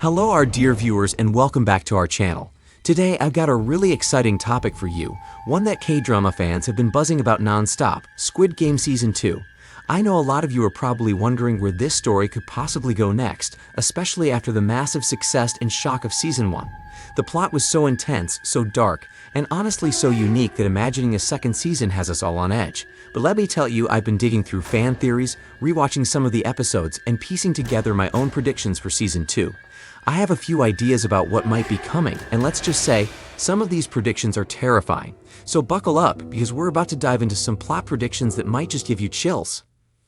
Hello our dear viewers and welcome back to our channel. Today I've got a really exciting topic for you, one that K-drama fans have been buzzing about non-stop, Squid Game Season 2. I know a lot of you are probably wondering where this story could possibly go next, especially after the massive success and shock of Season 1. The plot was so intense, so dark, and honestly so unique that imagining a second season has us all on edge. But let me tell you, I've been digging through fan theories, rewatching some of the episodes, and piecing together my own predictions for Season 2. I have a few ideas about what might be coming, and let's just say, some of these predictions are terrifying. So buckle up, because we're about to dive into some plot predictions that might just give you chills.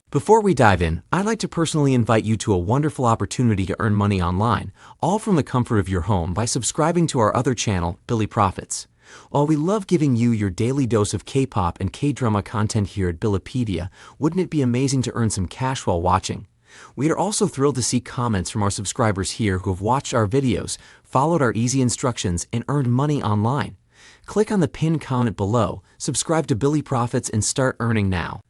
Before we dive in, I'd like to personally invite you to a wonderful opportunity to earn money online, all from the comfort of your home by subscribing to our other channel, Billy Profits. While we love giving you your daily dose of K-pop and K-drama content here at Billypedia, wouldn't it be amazing to earn some cash while watching? We are also thrilled to see comments from our subscribers here who have watched our videos, followed our easy instructions, and earned money online. Click on the pinned comment below, subscribe to Billy Profits, and start earning now.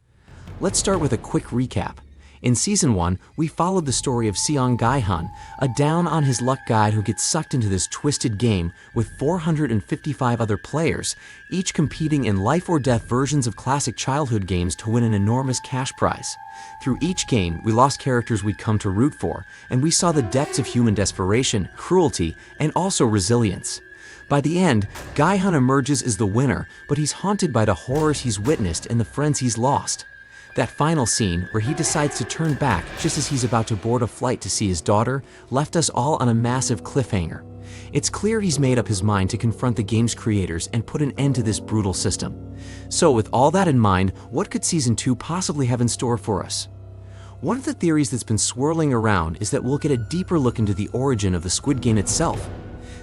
Let's start with a quick recap. In Season 1, we followed the story of Gi-hun, a down-on-his-luck guy who gets sucked into this twisted game with 455 other players, each competing in life-or-death versions of classic childhood games to win an enormous cash prize. Through each game, we lost characters we'd come to root for, and we saw the depths of human desperation, cruelty, and also resilience. By the end, Gi-hun emerges as the winner, but he's haunted by the horrors he's witnessed and the friends he's lost. That final scene, where he decides to turn back just as he's about to board a flight to see his daughter, left us all on a massive cliffhanger. It's clear he's made up his mind to confront the game's creators and put an end to this brutal system. So with all that in mind, what could Season 2 possibly have in store for us? One of the theories that's been swirling around is that we'll get a deeper look into the origin of the Squid Game itself.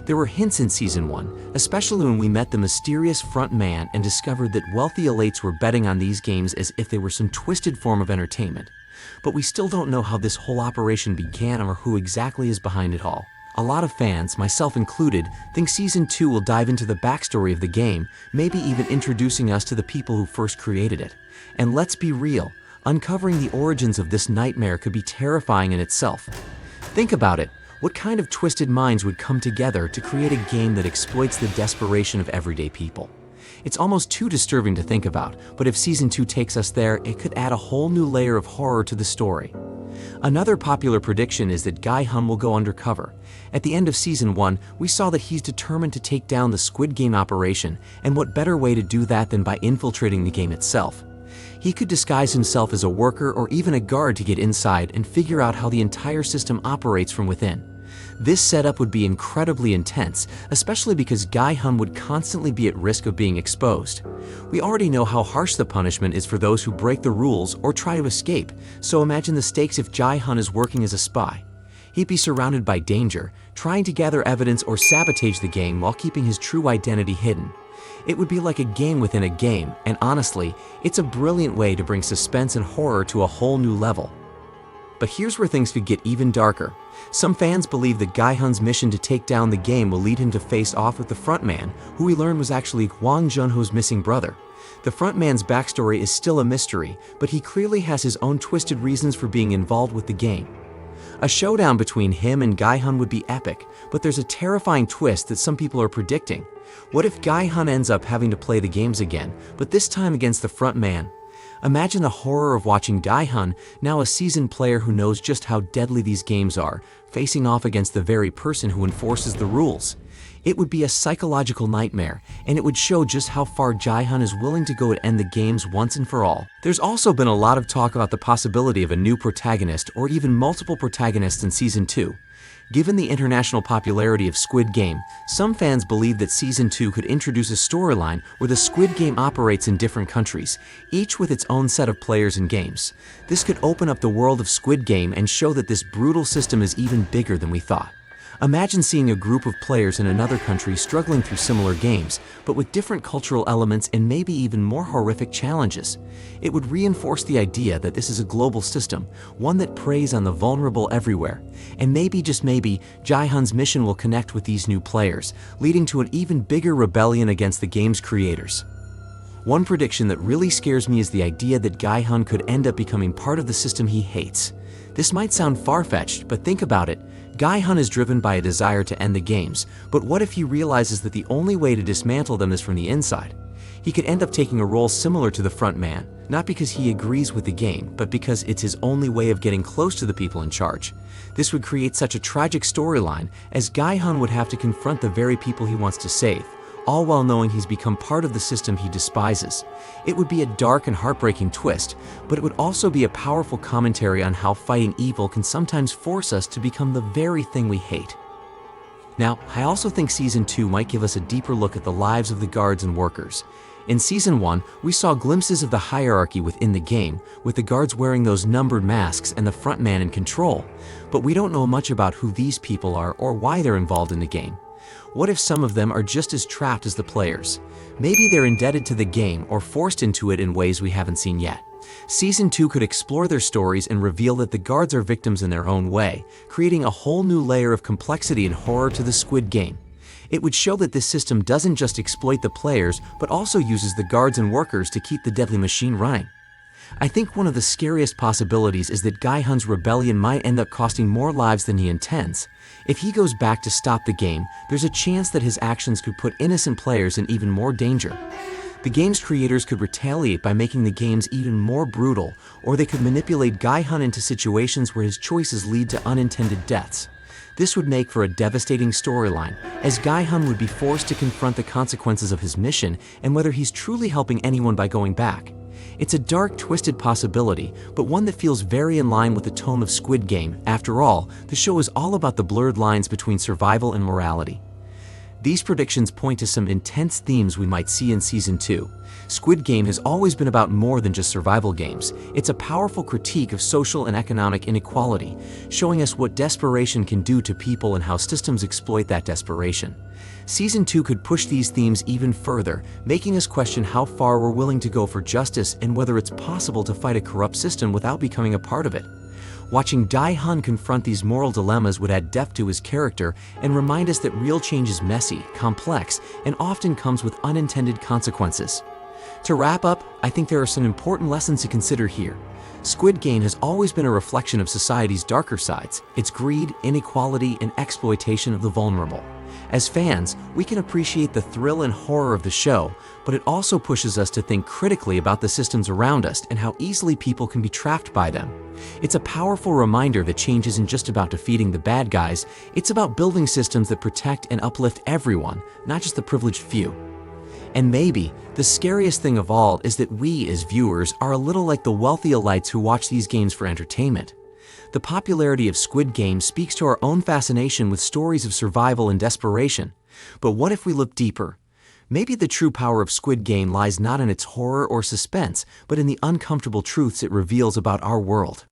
There were hints in Season 1, especially when we met the mysterious front man and discovered that wealthy elites were betting on these games as if they were some twisted form of entertainment. But we still don't know how this whole operation began or who exactly is behind it all. A lot of fans, myself included, think Season 2 will dive into the backstory of the game, maybe even introducing us to the people who first created it. And let's be real, uncovering the origins of this nightmare could be terrifying in itself. Think about it. What kind of twisted minds would come together to create a game that exploits the desperation of everyday people? It's almost too disturbing to think about, but if Season 2 takes us there, it could add a whole new layer of horror to the story. Another popular prediction is that Gi-hun will go undercover. At the end of Season 1, we saw that he's determined to take down the Squid Game operation, and what better way to do that than by infiltrating the game itself? He could disguise himself as a worker or even a guard to get inside and figure out how the entire system operates from within. This setup would be incredibly intense, especially because Gi-hun would constantly be at risk of being exposed. We already know how harsh the punishment is for those who break the rules or try to escape, so imagine the stakes if Gi-hun is working as a spy. He'd be surrounded by danger, trying to gather evidence or sabotage the game while keeping his true identity hidden. It would be like a game within a game, and honestly, it's a brilliant way to bring suspense and horror to a whole new level. But here's where things could get even darker. Some fans believe that Gi-hun's mission to take down the game will lead him to face off with the frontman, who we learn was actually Hwang Jun-ho's missing brother. The frontman's backstory is still a mystery, but he clearly has his own twisted reasons for being involved with the game. A showdown between him and Gi-hun would be epic, but there's a terrifying twist that some people are predicting. What if Gi-hun ends up having to play the games again, but this time against the frontman? Imagine the horror of watching Gi-hun, now a seasoned player who knows just how deadly these games are, facing off against the very person who enforces the rules. It would be a psychological nightmare, and it would show just how far Gi-hun is willing to go to end the games once and for all. There's also been a lot of talk about the possibility of a new protagonist or even multiple protagonists in Season 2. Given the international popularity of Squid Game, some fans believe that Season 2 could introduce a storyline where the Squid Game operates in different countries, each with its own set of players and games. This could open up the world of Squid Game and show that this brutal system is even bigger than we thought. Imagine seeing a group of players in another country struggling through similar games, but with different cultural elements and maybe even more horrific challenges. It would reinforce the idea that this is a global system, one that preys on the vulnerable everywhere. And maybe, just maybe, Gi-hun's mission will connect with these new players, leading to an even bigger rebellion against the game's creators. One prediction that really scares me is the idea that Gi-hun could end up becoming part of the system he hates. This might sound far-fetched, but think about it. Gi-hun is driven by a desire to end the games, but what if he realizes that the only way to dismantle them is from the inside? He could end up taking a role similar to the front man, not because he agrees with the game, but because it's his only way of getting close to the people in charge. This would create such a tragic storyline, as Gi-hun would have to confront the very people he wants to save, all while knowing he's become part of the system he despises. It would be a dark and heartbreaking twist, but it would also be a powerful commentary on how fighting evil can sometimes force us to become the very thing we hate. Now, I also think Season 2 might give us a deeper look at the lives of the guards and workers. In Season 1, we saw glimpses of the hierarchy within the game, with the guards wearing those numbered masks and the front man in control. But we don't know much about who these people are or why they're involved in the game. What if some of them are just as trapped as the players? Maybe they're indebted to the game or forced into it in ways we haven't seen yet. Season 2 could explore their stories and reveal that the guards are victims in their own way, creating a whole new layer of complexity and horror to the Squid Game. It would show that this system doesn't just exploit the players, but also uses the guards and workers to keep the deadly machine running. I think one of the scariest possibilities is that Gi-hun's rebellion might end up costing more lives than he intends. If he goes back to stop the game, there's a chance that his actions could put innocent players in even more danger. The game's creators could retaliate by making the games even more brutal, or they could manipulate Gi-hun into situations where his choices lead to unintended deaths. This would make for a devastating storyline, as Gi-hun would be forced to confront the consequences of his mission and whether he's truly helping anyone by going back. It's a dark, twisted possibility, but one that feels very in line with the tone of Squid Game. After all, the show is all about the blurred lines between survival and morality. These predictions point to some intense themes we might see in Season 2. Squid Game has always been about more than just survival games. It's a powerful critique of social and economic inequality, showing us what desperation can do to people and how systems exploit that desperation. Season 2 could push these themes even further, making us question how far we're willing to go for justice and whether it's possible to fight a corrupt system without becoming a part of it. Watching Gi-hun confront these moral dilemmas would add depth to his character and remind us that real change is messy, complex, and often comes with unintended consequences. To wrap up, I think there are some important lessons to consider here. Squid Game has always been a reflection of society's darker sides, its greed, inequality, and exploitation of the vulnerable. As fans, we can appreciate the thrill and horror of the show, but it also pushes us to think critically about the systems around us and how easily people can be trapped by them. It's a powerful reminder that change isn't just about defeating the bad guys, it's about building systems that protect and uplift everyone, not just the privileged few. And maybe the scariest thing of all is that we, as viewers, are a little like the wealthy elites who watch these games for entertainment. The popularity of Squid Game speaks to our own fascination with stories of survival and desperation. But what if we look deeper? Maybe the true power of Squid Game lies not in its horror or suspense, but in the uncomfortable truths it reveals about our world.